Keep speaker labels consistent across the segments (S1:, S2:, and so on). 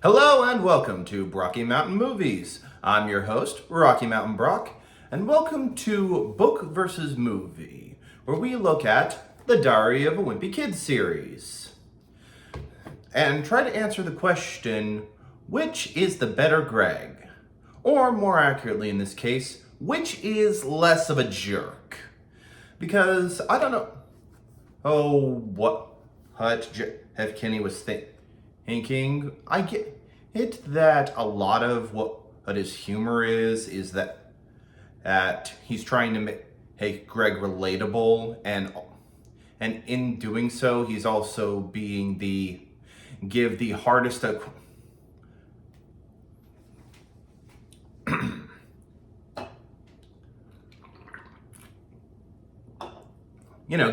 S1: Hello and welcome to Rocky Mountain Movies. I'm your host, Rocky Mountain Brock, and welcome to Book versus Movie, where we look at the Diary of a Wimpy Kid series and try to answer the question, which is the better Greg? Or more accurately in this case, which is less of a jerk? Because I don't know, what F. Kinney was thinking. I get it that a lot of what his humor is that he's trying to make Greg relatable, and in doing so, he's also being give the hardest of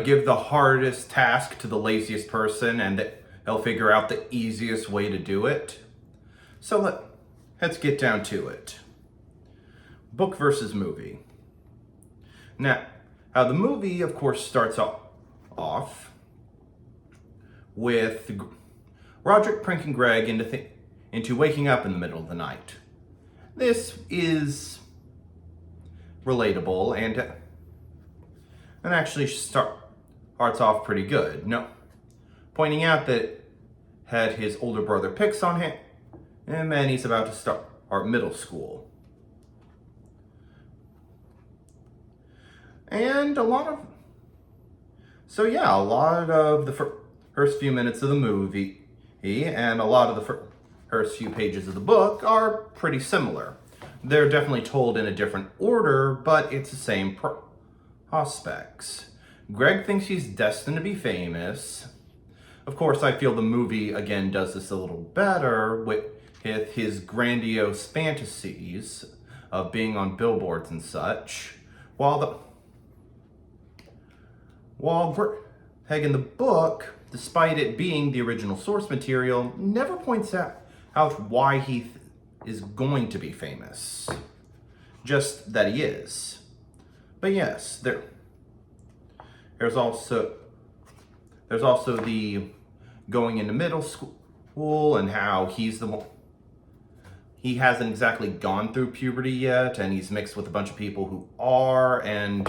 S1: give the hardest task to the laziest person, and they'll figure out the easiest way to do it. So let's get down to it. Book versus movie. Now, the movie, of course, starts off with Roderick pranking Greg into waking up in the middle of the night. This is relatable and actually starts off pretty good. No, pointing out that had his older brother picks on him, and then he's about to start middle school. And a lot of the first few minutes of the movie and a lot of the first few pages of the book are pretty similar. They're definitely told in a different order, but it's the same prospects. Greg thinks he's destined to be famous. Of course, I feel the movie, again, does this a little better with his grandiose fantasies of being on billboards and such, while Greg in the book, despite it being the original source material, never points out why he is going to be famous. Just that he is. But yes, there's also the going into middle school and how he hasn't exactly gone through puberty yet, and he's mixed with a bunch of people who are, and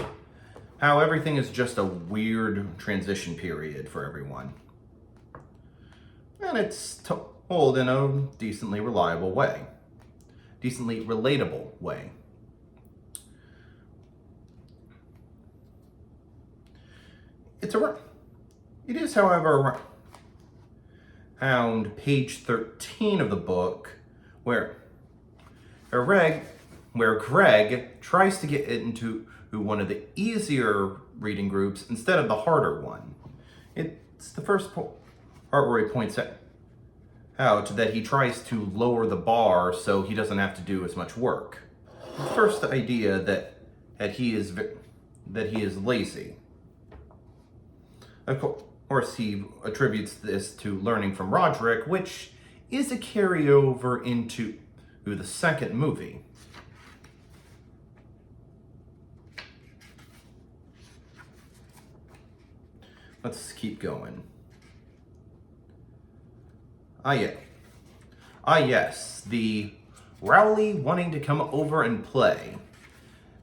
S1: how everything is just a weird transition period for everyone. And it's told in a decently relatable way. It is, however, around page 13 of the book where Greg tries to get into one of the easier reading groups instead of the harder one. It's the first part where he points out that he tries to lower the bar so he doesn't have to do as much work. The first idea that he is lazy. Of course, he attributes this to learning from Roderick, which is a carryover into the second movie. Let's keep going. Yes, the Rowley wanting to come over and play.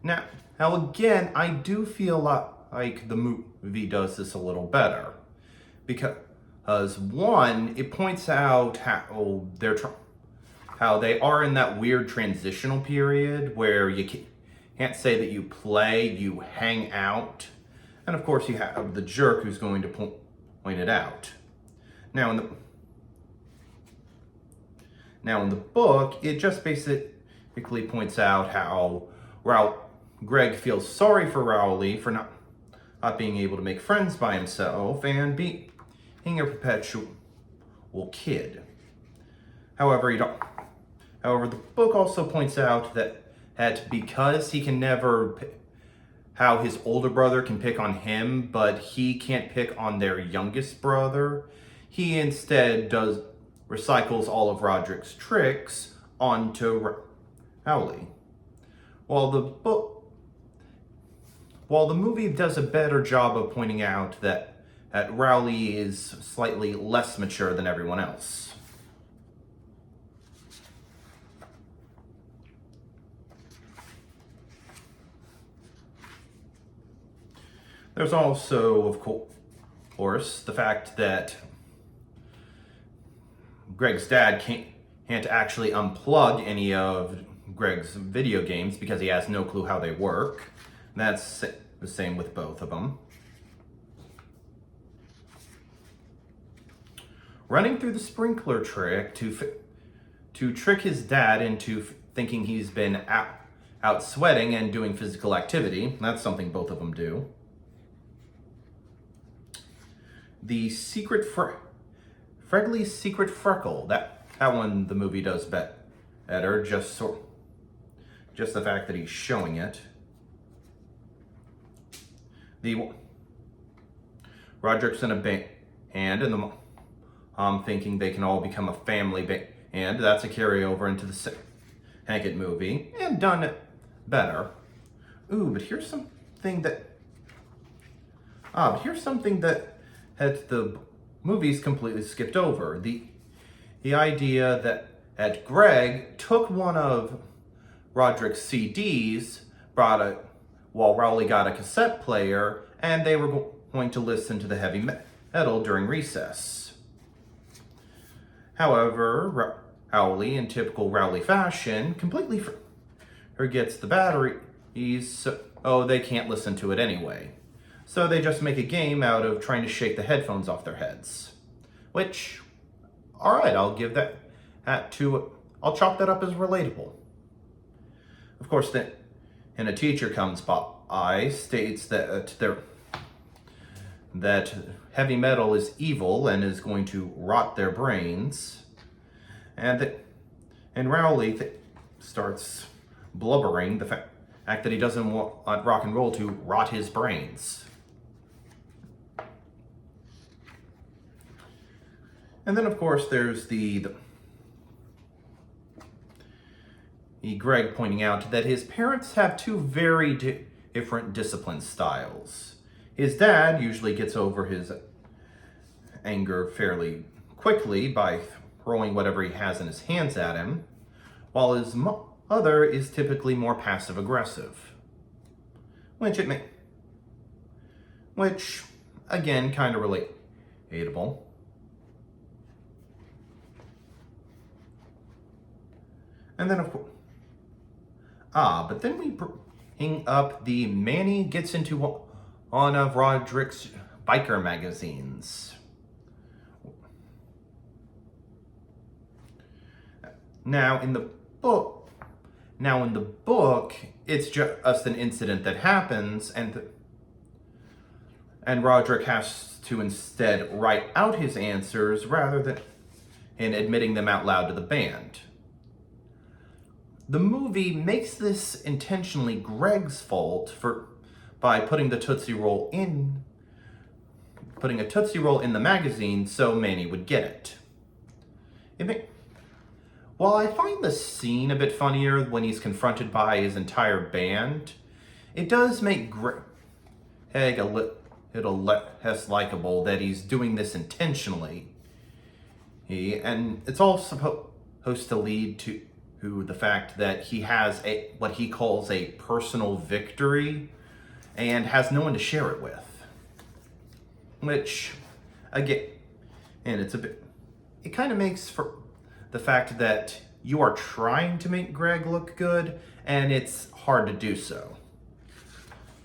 S1: Now again, I do feel like the movie does this a little better. Because one, it points out how they are in that weird transitional period where you can't say that you play, you hang out. And of course you have the jerk who's going to point it out. Now in the book, it just basically points out how Greg feels sorry for Rowley for not being able to make friends by himself and being a perpetual kid. However, the book also points out that because he can never how his older brother can pick on him, but he can't pick on their youngest brother, he instead recycles all of Roderick's tricks onto Rowley. While the movie does a better job of pointing out that Rowley is slightly less mature than everyone else. There's also, of course, the fact that Greg's dad can't actually unplug any of Greg's video games because he has no clue how they work. That's the same with both of them. Running through the sprinkler trick to trick his dad into thinking he's been out sweating and doing physical activity. That's something both of them do. The Fregly's secret freckle. That one the movie does better. Just the fact that he's showing it. The Roderick's in a band, and the mom thinking they can all become a family band. That's a carryover into the Hackett movie, and done better. But here's something that the movie's completely skipped over. The idea that Greg took one of Roderick's CDs, while Rowley got a cassette player, and they were going to listen to the heavy metal during recess. However, Rowley, in typical Rowley fashion, completely forgets the batteries, so they can't listen to it anyway. So they just make a game out of trying to shake the headphones off their heads. Which, alright, I'll give I'll chalk that up as relatable. Of course, then a teacher comes by, states that heavy metal is evil and is going to rot their brains, and Rowley starts blubbering the fact that he doesn't want rock and roll to rot his brains. And then, of course, there's the Greg pointing out that his parents have two very different discipline styles. His dad usually gets over his anger fairly quickly by throwing whatever he has in his hands at him, while his mother is typically more passive-aggressive. Which again, kind of relatable. And then, of course, but then we bring up the Manny gets into one of Roderick's biker magazines. Now in the book, it's just an incident that happens, and Roderick has to instead write out his answers rather than admitting them out loud to the band. The movie makes this intentionally Greg's fault by putting a Tootsie Roll in the magazine so Manny would get it. While I find the scene a bit funnier when he's confronted by his entire band, it does make Greg a little less likable that he's doing this intentionally. And it's all supposed to lead to the fact that he has what he calls a personal victory and has no one to share it with. Which, again, and it kind of makes for the fact that you are trying to make Greg look good, and it's hard to do so.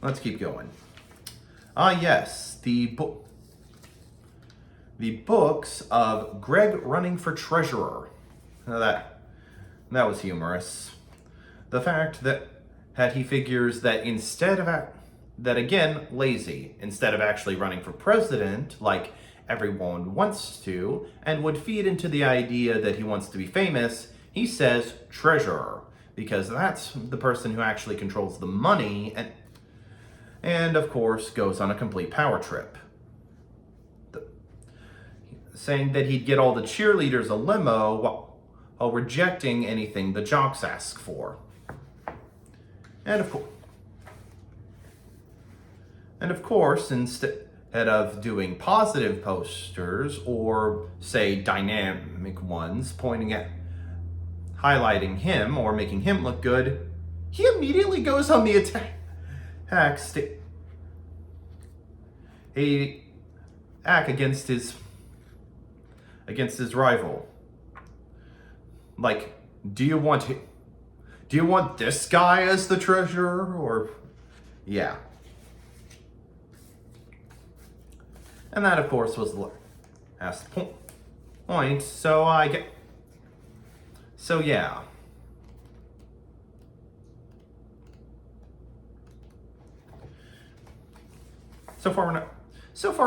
S1: Let's keep going. Yes, the books of Greg running for treasurer. Now that was humorous. The fact that he figures that instead of actually running for president, like everyone wants to, and would feed into the idea that he wants to be famous, he says treasurer, because that's the person who actually controls the money, and of course goes on a complete power trip. Saying that he'd get all the cheerleaders a limo while rejecting anything the jocks ask for. And of course, instead of doing positive posters or, say, dynamic ones highlighting him or making him look good, he immediately goes on the attack a act against his rival. Like, do you want this guy as the treasurer, or yeah? And that, of course, was the last point. So yeah. So far,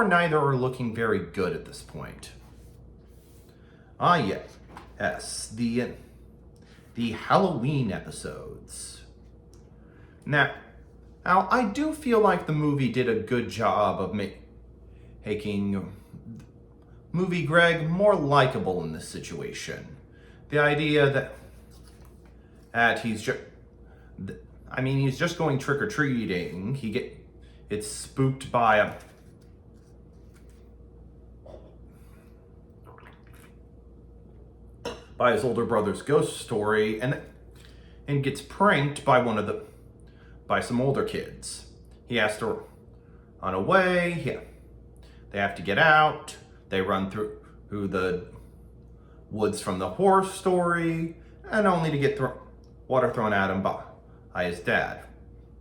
S1: neither are looking very good at this point. Yes, the Halloween episodes. Now, I do feel like the movie did a good job of making movie Greg more likable in this situation. The idea that he's just going trick or treating. He gets spooked by his older brother's ghost story, and gets pranked by some older kids. He has to run away. They have to get out. They run through the woods from the horror story, and only to get water thrown at him by his dad.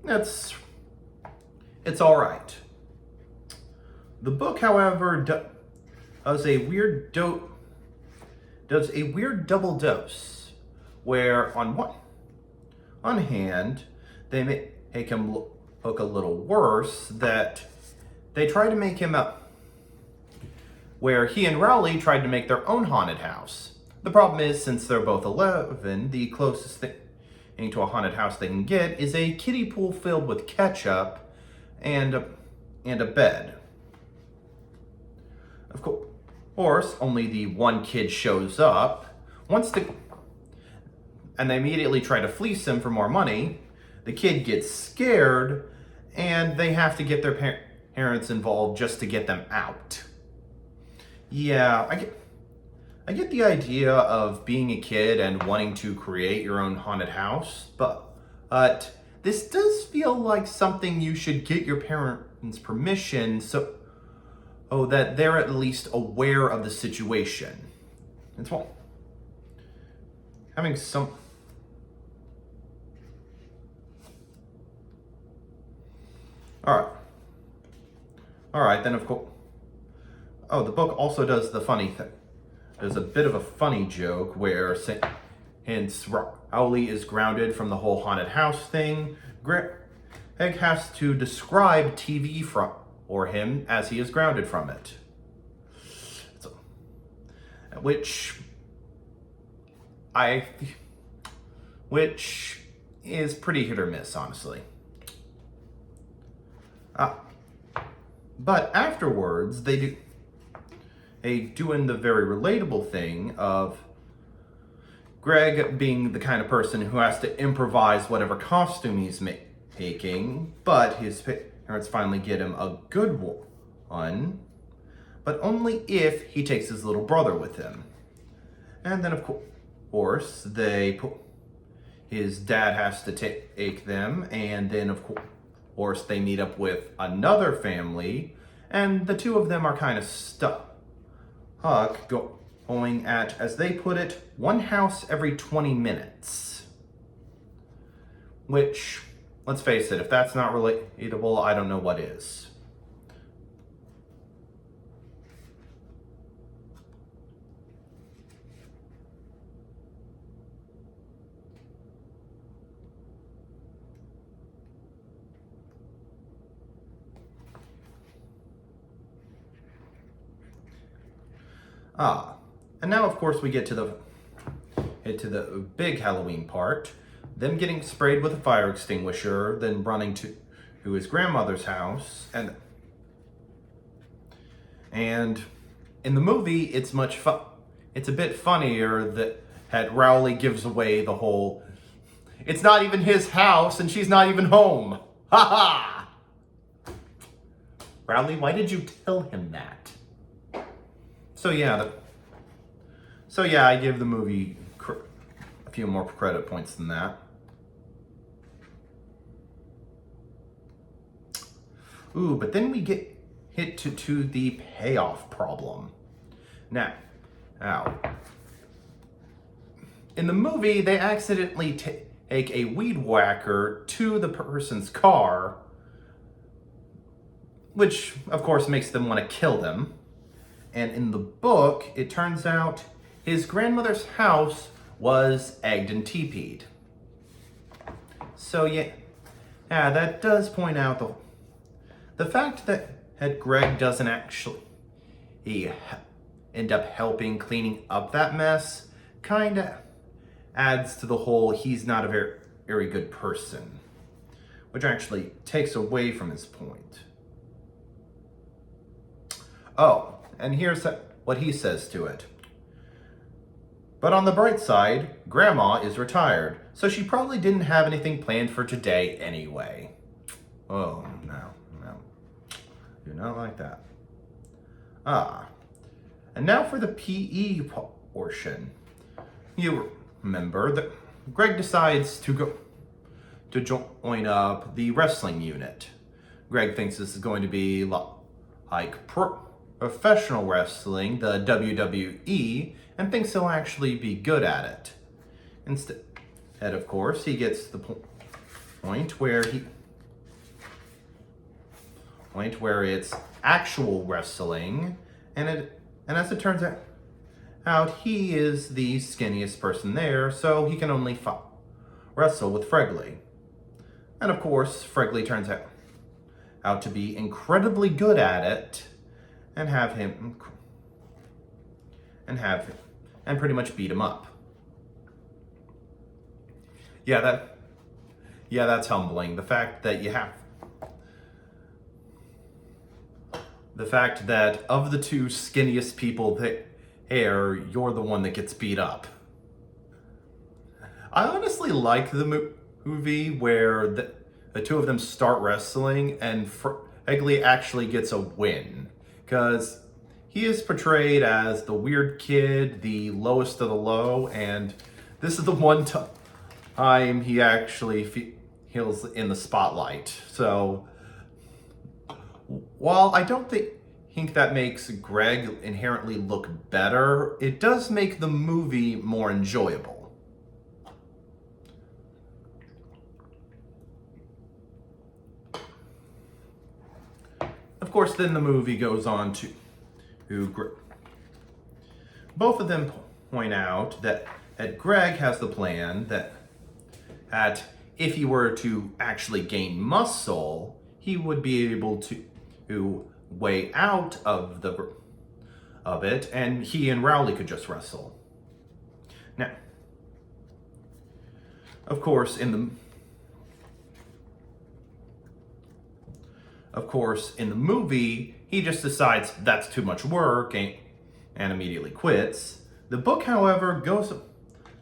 S1: It's all right. The book, however, does a weird double dose, where on one hand they make him look a little worse. That they try to make him up, where he and Rowley tried to make their own haunted house. The problem is, since they're both 11, the closest thing to a haunted house they can get is a kiddie pool filled with ketchup and a bed. Of course, only the one kid shows up. And they immediately try to fleece him for more money. The kid gets scared, and they have to get their parents involved just to get them out. Yeah, I get the idea of being a kid and wanting to create your own haunted house, but this does feel like something you should get your parents' permission so that they're at least aware of the situation. It's well, having some. All right. Then of course. Oh, the book also does the funny thing. There's a bit of a funny joke where, since Rowley is grounded from the whole haunted house thing, Greg has to describe TV for him as he is grounded from it. Which is pretty hit or miss, honestly. But afterwards, they doing the very relatable thing of Greg being the kind of person who has to improvise whatever costume he's making, but his parents finally get him a good one, but only if he takes his little brother with him. And then, of course, his dad has to take them, and then, of course, they meet up with another family, and the two of them are kind of stuck going at, as they put it, one house every 20 minutes. Which, let's face it, if that's not relatable, I don't know what is. And now, of course, we get to the big Halloween part. Them getting sprayed with a fire extinguisher, then running to his grandmother's house, and in the movie, it's it's a bit funnier that Rowley gives away the whole, it's not even his house and she's not even home. Ha ha! Rowley, why did you tell him that? So yeah, I give the movie a few more credit points than that. Ooh, but then we get hit to the payoff problem. Now, in the movie, they accidentally take a weed whacker to the person's car, which of course makes them want to kill them. And in the book, it turns out his grandmother's house was egged and teepeed. So yeah, that does point out the fact that Greg doesn't actually end up helping cleaning up that mess kind of adds to the whole he's not a very good person, which actually takes away from his point. Oh, and here's what he says to it. But on the bright side, Grandma is retired, so she probably didn't have anything planned for today anyway. Oh, no. Do not like that. And now for the PE portion. You remember that Greg decides to join up the wrestling unit. Greg thinks this is going to be like professional wrestling, the WWE, and thinks he'll actually be good at it. Instead, of course, he gets to the point where it's actual wrestling, and as it turns out, he is the skinniest person there, so he can only wrestle with Fregley. And of course, Fregley turns out to be incredibly good at it, and pretty much beat him up. That's humbling. The fact that of the two skinniest people there, you're the one that gets beat up. I honestly like the movie where the two of them start wrestling and Fregley actually gets a win, because he is portrayed as the weird kid, the lowest of the low, and this is the one time he actually feels in the spotlight. So while I don't think that makes Greg inherently look better, it does make the movie more enjoyable. Of course, then the movie goes on to both of them point out that Greg has the plan that if he were to actually gain muscle, he would be able to way out of it, and he and Rowley could just wrestle. Now, of course, in the movie, he just decides that's too much work and immediately quits. The book, however, goes a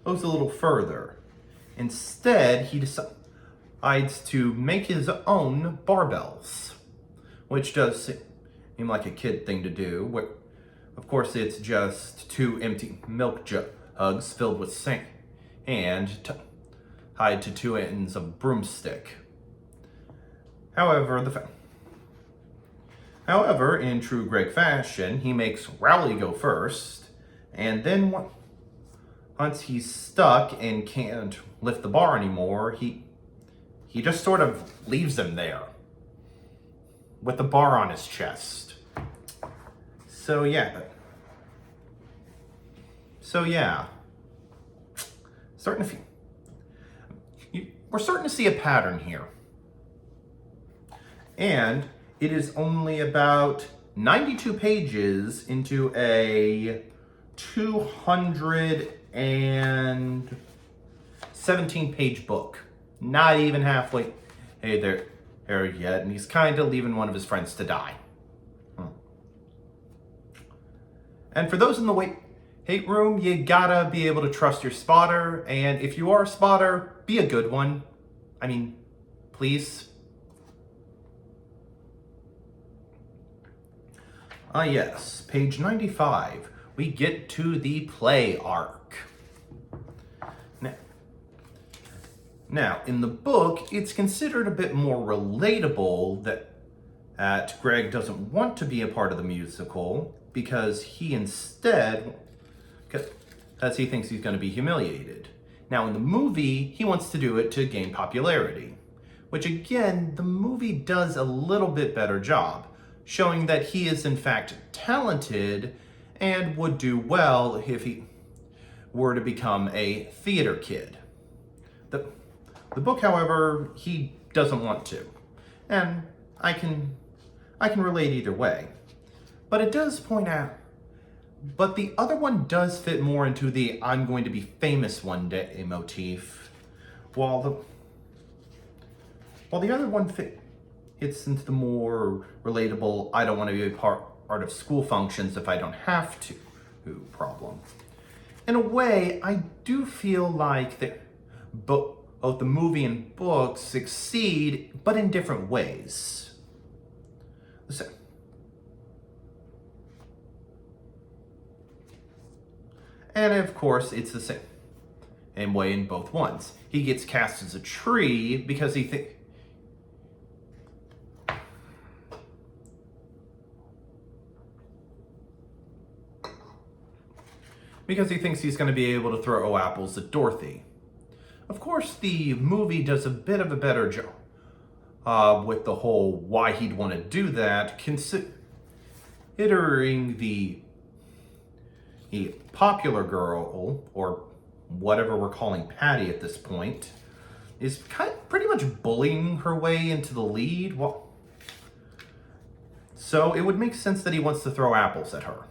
S1: little further. Instead, he decides to make his own barbells, which does seem like a kid thing to do. Of course, it's just two empty milk jugs filled with sand tied to two ends of a broomstick. However, in true Greg fashion, he makes Rowley go first, and then once he's stuck and can't lift the bar anymore, he just sort of leaves him there with the bar on his chest. So yeah. We're starting to see a pattern here. And it is only about 92 pages into a 217-page book. Not even halfway there yet, and he's kind of leaving one of his friends to die. And for those in the hate room, you gotta be able to trust your spotter, and if you are a spotter, be a good one. I mean, please. Yes, page 95. We get to the play arc. Now, in the book, it's considered a bit more relatable that Greg doesn't want to be a part of the musical because he instead, because he thinks he's going to be humiliated. Now in the movie, he wants to do it to gain popularity, which again, the movie does a little bit better job, showing that he is in fact talented and would do well if he were to become a theater kid. The book, however, he doesn't want to, and I can relate either way. But it does point out, but the other one does fit more into the I'm going to be famous one day motif, while the other one fits into the more relatable I don't want to be a part of school functions if I don't have to problem. In a way, I do feel like both the movie and book succeed, but in different ways. So, and of course, it's the same way in both ones. He gets cast as a tree because he thinks he's going to be able to throw apples at Dorothy. Of course, the movie does a bit of a better job with the whole why he'd want to do that, considering the popular girl, or whatever we're calling Patty at this point, is pretty much bullying her way into the lead. So it would make sense that he wants to throw apples at her.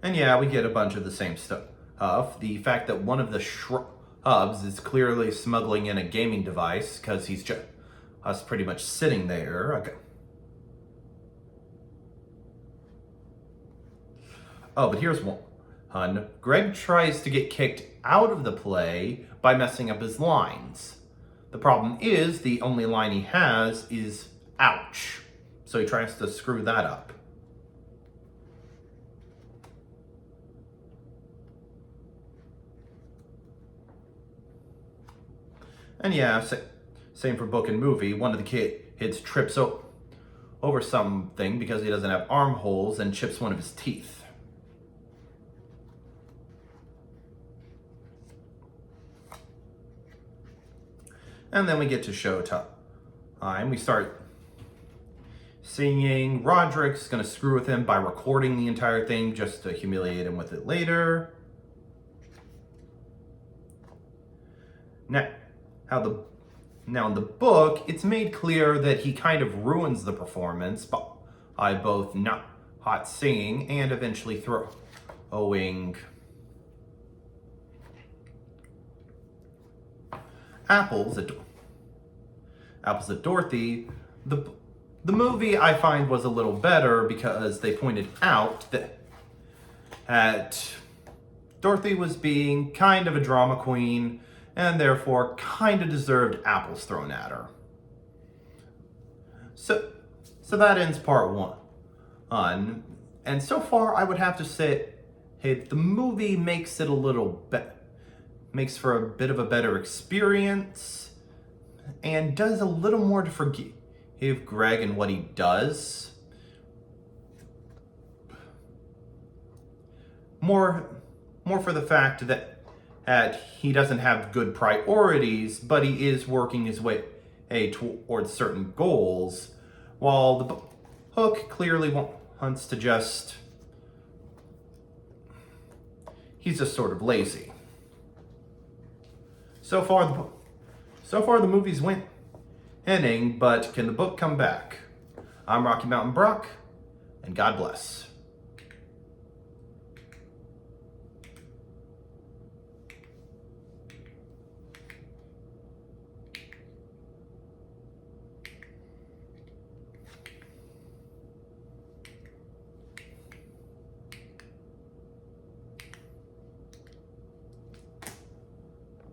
S1: And yeah, we get a bunch of the same stuff. The fact that one of the shrubs is clearly smuggling in a gaming device because he's just pretty much sitting there. Okay. Oh, but here's one. Greg tries to get kicked out of the play by messing up his lines. The problem is the only line he has is ouch. So he tries to screw that up. And yeah, same for book and movie. One of the kids trips over something because he doesn't have armholes and chips one of his teeth. And then we get to showtime. We start seeing Roderick's gonna screw with him by recording the entire thing just to humiliate him with it later. Now in the book, it's made clear that he kind of ruins the performance by both not hot singing and eventually throwing apples at Dorothy. The movie, I find, was a little better because they pointed out that Dorothy was being kind of a drama queen and therefore kind of deserved apples thrown at her. So that ends part one. And so far, I would have to say, hey, the movie makes it a little makes for a bit of a better experience and does a little more to forgive Greg and what he does. More for the fact that he doesn't have good priorities, but he is working his way towards certain goals, while the book clearly wants to he's just sort of lazy. So far the movie's winning, but can the book come back? I'm Rocky Mountain Brock, and God bless.